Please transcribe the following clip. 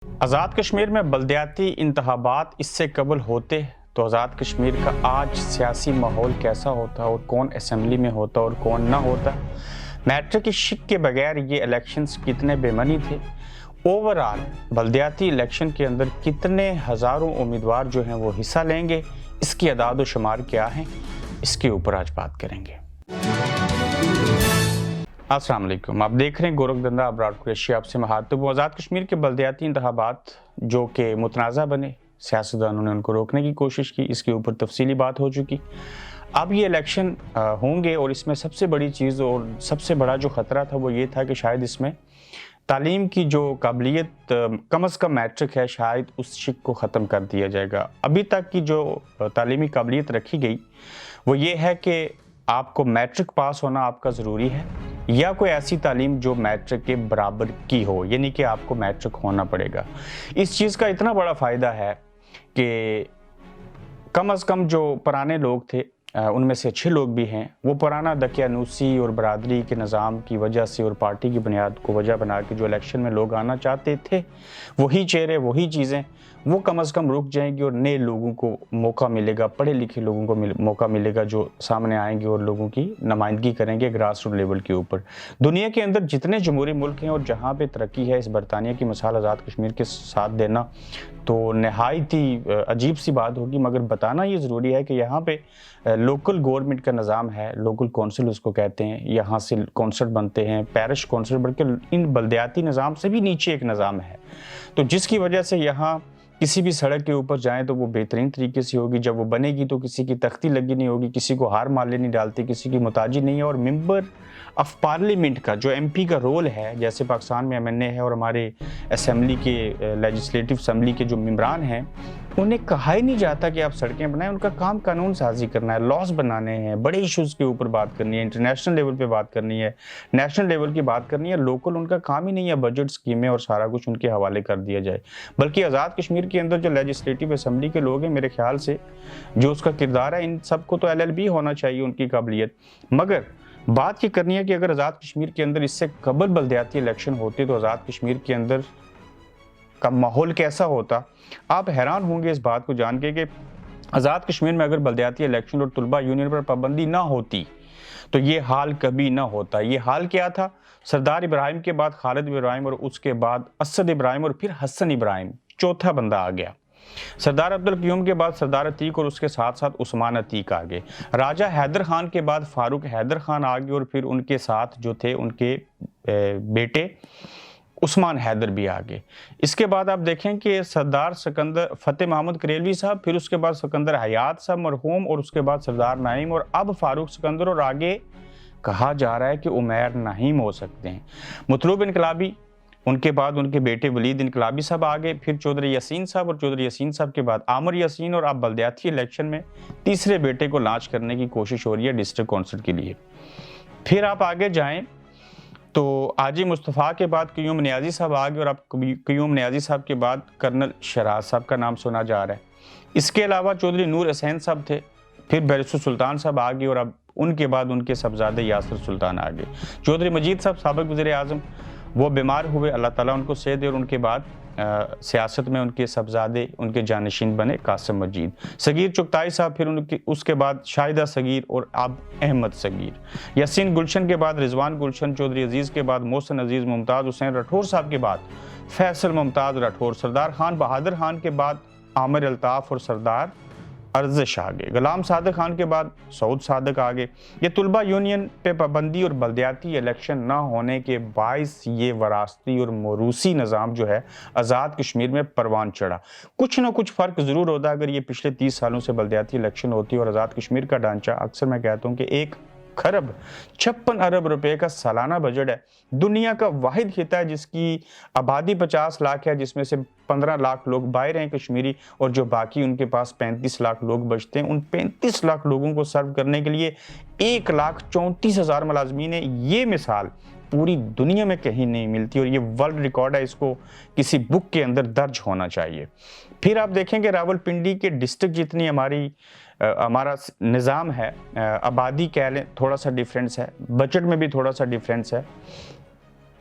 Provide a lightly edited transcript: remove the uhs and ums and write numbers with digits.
آزاد کشمیر میں بلدیاتی انتخابات اس سے قبل ہوتے تو آزاد کشمیر کا آج سیاسی ماحول کیسا ہوتا اور کون اسمبلی میں ہوتا اور کون نہ ہوتا؟ میٹرک کی شک کے بغیر یہ الیکشنز کتنے بے معنی تھے؟ اوورآل بلدیاتی الیکشن کے اندر کتنے ہزاروں امیدوار جو ہیں وہ حصہ لیں گے؟ اس کی اعداد و شمار کیا ہیں؟ اس کے اوپر آج بات کریں گے۔ السلام علیکم، آپ دیکھ رہے ہیں گورکھ دندہ ابرار قریشی آپ سے مخاطب ہوں۔ آزاد کشمیر کے بلدیاتی انتخابات جو کہ متنازع بنے، سیاستدانوں نے ان کو روکنے کی کوشش کی، اس کے اوپر تفصیلی بات ہو چکی۔ اب یہ الیکشن ہوں گے اور اس میں سب سے بڑی چیز اور سب سے بڑا جو خطرہ تھا وہ یہ تھا کہ شاید اس میں تعلیم کی جو قابلیت کم از کم میٹرک ہے، شاید اس شک کو ختم کر دیا جائے گا۔ ابھی تک کی جو تعلیمی قابلیت رکھی گئی وہ یہ ہے کہ آپ کو میٹرک پاس ہونا آپ کا ضروری ہے یا کوئی ایسی تعلیم جو میٹرک کے برابر کی ہو، یعنی کہ آپ کو میٹرک ہونا پڑے گا۔ اس چیز کا اتنا بڑا فائدہ ہے کہ کم از کم جو پرانے لوگ تھے ان میں سے اچھے لوگ بھی ہیں، وہ پرانا دقیانوسی اور برادری کے نظام کی وجہ سے اور پارٹی کی بنیاد کو وجہ بنا کے جو الیکشن میں لوگ آنا چاہتے تھے، وہی چہرے وہی چیزیں وہ کم از کم رک جائیں گی اور نئے لوگوں کو موقع ملے گا، پڑھے لکھے لوگوں کو موقع ملے گا جو سامنے آئیں گے اور لوگوں کی نمائندگی کریں گے گراس روٹ لیول کے اوپر۔ دنیا کے اندر جتنے جمہوری ملک ہیں اور جہاں پہ ترقی ہے، اس برطانیہ کی مثال آزاد کشمیر کے ساتھ دینا تو نہایت ہی عجیب سی بات ہوگی، مگر بتانا یہ ضروری ہے کہ یہاں پہ لوکل گورنمنٹ کا نظام ہے، لوکل کونسل اس کو کہتے ہیں، یہاں سے کونسل بنتے ہیں، پیرش کونسل، بلکہ ان بلدیاتی نظام سے بھی نیچے ایک نظام ہے، تو جس کی وجہ سے یہاں کسی بھی سڑک کے اوپر جائیں تو وہ بہترین طریقے سے ہوگی، جب وہ بنے گی تو کسی کی تختی لگی نہیں ہوگی، کسی کو ہار مالے نہیں ڈالتے، کسی کی محتاجی نہیں ہے، اور ممبر آف پارلیمنٹ کا جو ایم پی کا رول ہے، جیسے پاکستان میں ایم این اے ہے اور ہمارے اسمبلی کے لیجسلیٹو اسمبلی کے جو ممبران ہیں، انہیں کہا ہی نہیں جاتا کہ آپ سڑکیں بنائیں، ان کا کام قانون سازی کرنا ہے، لاز بنانے ہیں، بڑے ایشوز کے اوپر بات کرنی ہے، انٹرنیشنل لیول پہ بات کرنی ہے، نیشنل لیول کی بات کرنی ہے، لوکل ان کا کام ہی نہیں ہے، بجٹ سکیمیں اور سارا کچھ ان کے حوالے کر دیا جائے۔ بلکہ آزاد کشمیر کے اندر جو لیجسلیٹو اسمبلی کے لوگ ہیں، میرے خیال سے جو اس کا کردار ہے، ان سب کو تو LLB ہونا چاہیے ان کی قابلیت، مگر بات یہ کرنی ہے کہ اگر آزاد کشمیر کے اندر اس سے قبل بلدیاتی الیکشن ہوتے تو آزاد کشمیر کے اندر کا ماحول کیسا ہوتا؟ آپ حیران ہوں گے اس بات کو جان کے کہ آزاد کشمیر میں اگر بلدیاتی الیکشن اور طلبہ یونین پر پابندی نہ ہوتی تو یہ حال کبھی نہ ہوتا۔ یہ حال کیا تھا؟ سردار ابراہیم کے بعد خالد ابراہیم اور اس کے بعد اسد ابراہیم اور پھر حسن ابراہیم، چوتھا بندہ آ گیا۔ سردار عبدالقیوم کے بعد سردار عتیق اور اس کے ساتھ ساتھ عثمان عتیق آگے، راجہ حیدر خان کے بعد فاروق حیدر خان آگے اور پھر ان کے ساتھ جو تھے ان کے بیٹے عثمان حیدر بھی آگے۔ اس کے بعد آپ دیکھیں کہ سردار سکندر فتح محمد کریلوی صاحب، پھر اس کے بعد سکندر حیات صاحب مرحوم، اور اس کے بعد سردار نعیم، اور اب فاروق سکندر، اور آگے کہا جا رہا ہے کہ عمیر نعیم ہو سکتے ہیں۔ مطلوب انقلابی، ان کے بعد ان کے بیٹے ولید انقلابی صاحب آگے، پھر چودھری یاسین صاحب، اور چودھری یاسین صاحب کے بعد عامر یاسین، اور اب بلدیاتی الیکشن میں تیسرے بیٹے کو لانچ کرنے کی کوشش ہو رہی ہے ڈسٹرکٹ کونسل کے لیے۔ پھر آپ آگے جائیں تو حاجی مصطفیٰ کے بعد قیوم نیازی صاحب آگے، اور اب قیوم نیازی صاحب کے بعد کرنل شراز صاحب کا نام سنا جا رہا ہے۔ اس کے علاوہ چودھری نور حسین صاحب تھے، پھر بیرسٹر سلطان صاحب آگے، اور اب ان کے بعد ان کے صاحبزادے یاسر سلطان آگے۔ چودھری مجید صاحب سابق وزیر اعظم، وہ بیمار ہوئے، اللہ تعالیٰ ان کو صحت دے، اور ان کے بعد سیاست میں ان کے صاحبزادے ان کے جانشین بنے قاسم مجید۔ صغیر چغتائی صاحب، پھر اس کے بعد شاہدہ صغیر، اور اب احمد صغیر۔ یاسین گلشن کے بعد رضوان گلشن، چودھری عزیز کے بعد محسن عزیز، ممتاز حسین راٹھور صاحب کے بعد فیصل ممتاز راٹھور، سردار خان بہادر خان کے بعد عامر الطاف، اور سردار ارزش آگے، غلام صادق خان کے بعد سعود صادق آگے۔ یہ طلبہ یونین پہ پابندی اور بلدیاتی الیکشن نہ ہونے کے باعث یہ وراثتی اور موروثی نظام جو ہے آزاد کشمیر میں پروان چڑھا۔ کچھ نہ کچھ فرق ضرور ہوتا اگر یہ پچھلے 30 سالوں سے بلدیاتی الیکشن ہوتی، اور آزاد کشمیر کا ڈھانچہ اکثر میں کہتا ہوں کہ 1,56 ارب روپے کا سالانہ بجٹ ہے، دنیا کا واحد خطہ ہے جس کی آبادی 50 لاکھ ہے، جس میں سے 15 لاکھ لوگ باہر ہیں کشمیری، اور جو باقی ان کے پاس 35 لاکھ لوگ بچتے ہیں۔ ان 35 لاکھ لوگوں کو سرو کرنے کے لیے 1,34,000 ملازمین ہیں۔ یہ مثال پوری دنیا میں کہیں نہیں ملتی، اور یہ ورلڈ ریکارڈ ہے، اس کو کسی بک کے اندر درج ہونا چاہیے۔ پھر آپ دیکھیں کہ راول پنڈی کے ڈسٹرکٹ جتنی ہمارا نظام ہے، آبادی کہہ لیں، تھوڑا سا ڈیفرنس ہے، بجٹ میں بھی تھوڑا سا ڈیفرنس ہے،